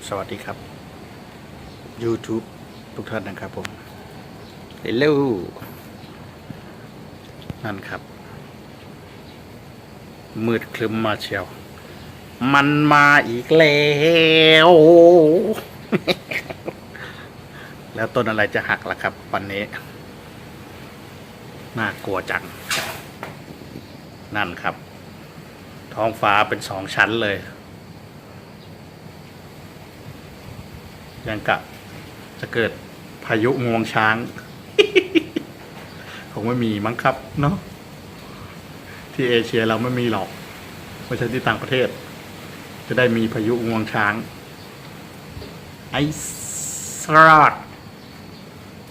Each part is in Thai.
สวัสดีครับ YouTube ทุกท่านนะครับผมเฮลโลนั่นครับมืดคลึ้มมาเชียวมันมาอีกแล้วแล้วต้นอะไรจะหักล่ะครับวันนี้น่ากลัวจังนั่นครับ ท้องฟ้าเป็นสองชั้นเลยยังกะจะเกิดพายุงวงช้าง คงไม่มีมั้งครับเนาะที่เอเชียเราไม่มีหรอกไม่ใช่ที่ต่างประเทศจะได้มีพายุงวงช้างไอสรอด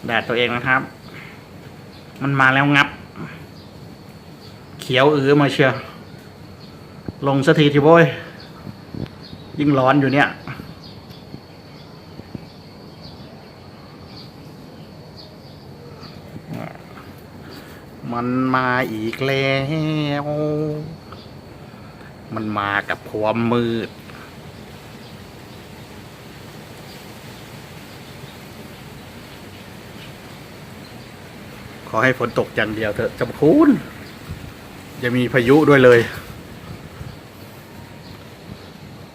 แดดตัวเองนะครับมันมาแล้วงับเขียวมาเชียวลงสักทีทีโว้ยยิ่งร้อนอยู่เนี่ยมันมาอีกแล้วมันมากับความมืดขอให้ฝนตกอย่างเดียวเถอะจำคุณจะมีพายุด้วยเลย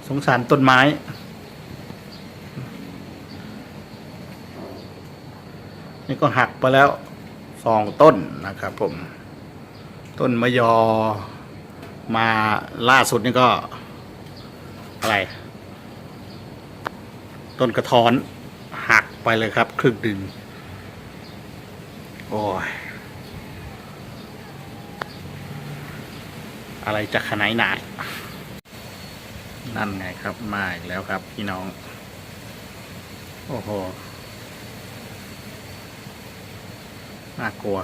สงสารต้นไม้นี่ก็หักไปแล้ว2 ต้นนะครับผมต้นมะยอมาล่าสุดนี่ก็อะไรต้นกระท้อนหักไปเลยครับครึ่งดึงโอ้ยอะไรจะขนาดไหนนั่นไงครับมาอีกแล้วครับพี่น้องโอ้โหน่ากลัว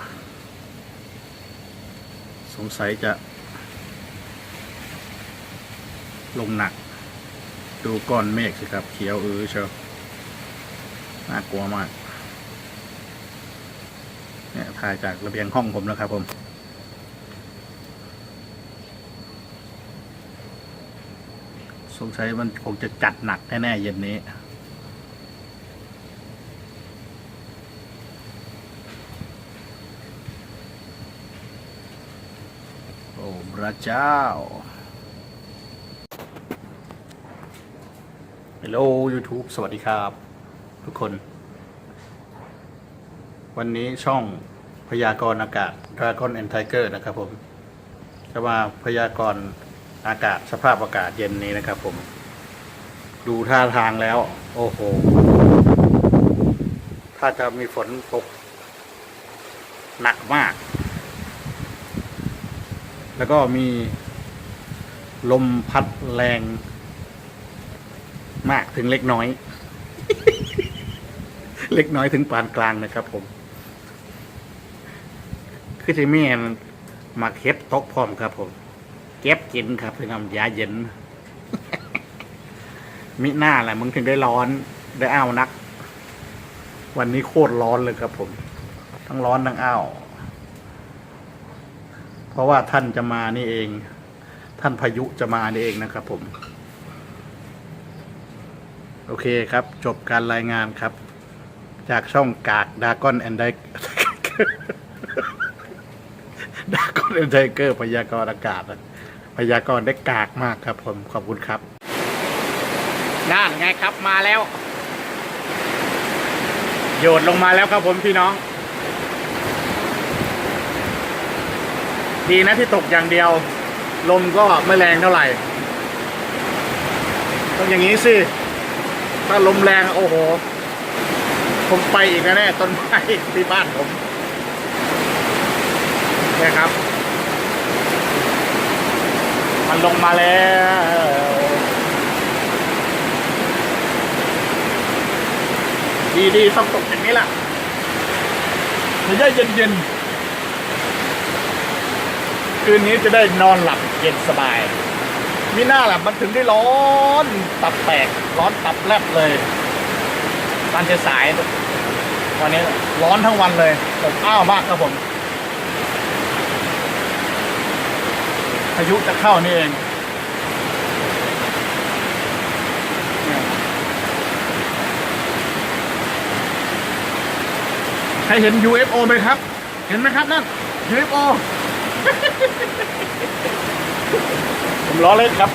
สงสัยจะลงหนักดูก้อนเมฆสิครับเขียวเชียวน่ากลัวมากเนี่ยถ่ายจากระเบียงห้องผมนะครับผมสงสัยมันคงจะจัดหนักแน่ๆเย็นนี้โอ้พระเจ้าฮัลโหล YouTube สวัสดีครับทุกคนวันนี้ช่องพยากรณ์อากาศ Dragon and Tiger นะครับผมจะมาพยากรณ์อากาศสภาพอากาศเย็นนี้นะครับผมดูท่าทางแล้วโอ้โหถ้าจะมีฝนตกหนักมากแล้วก็มีลมพัดแรงมากถึงเล็กน้อย เล็กน้อยถึงปานกลางนะครับผมคือจะมีมาเก็บตกพร้อมครับผมเก็บกินครับเพื่อทำยาเย็น มิหน้าแหละมึงถึงได้ร้อนได้อ้าวนักวันนี้โคตรร้อนเลยครับผมทั้งร้อนทั้งอ้าวเพราะว่าท่านจะมานี่เองท่านพายุจะมานี่เองนะครับผมโอเคครับจบการรายงานครับจากช่องกากดากอนแอนด์ไดดากอนแอนด์ไดเกอร์พยากรณ์อากาศพยากรณ์ได้กากมากครับผมขอบคุณครับนั่นไงครับมาแล้วโยนลงมาแล้วครับผมพี่น้องดีนะที่ตกอย่างเดียวลมก็ไม่แรงเท่าไหร่ต้องอย่างนี้สิถ้าลมแรงโอ้โหผมไปอีกแน่ต้นไม้ที่บ้านผมนะครับมันลงมาแล้วดีต้องตกอย่างนี้แหละมันจะเย็นคืนนี้จะได้นอนหลับเย็นสบายมีหน้าแหละมันถึงได้ร้อนตับแตกร้อนตับแลบเลยตอนสายวันนี้ร้อนทั้งวันเลยผมอ้าวมากครับผมพายุจะเข้านี่เอง ใครเห็น UFO ไหมครับ เห็นไหมครับนั่น UFO ผมล้อเล่นครับ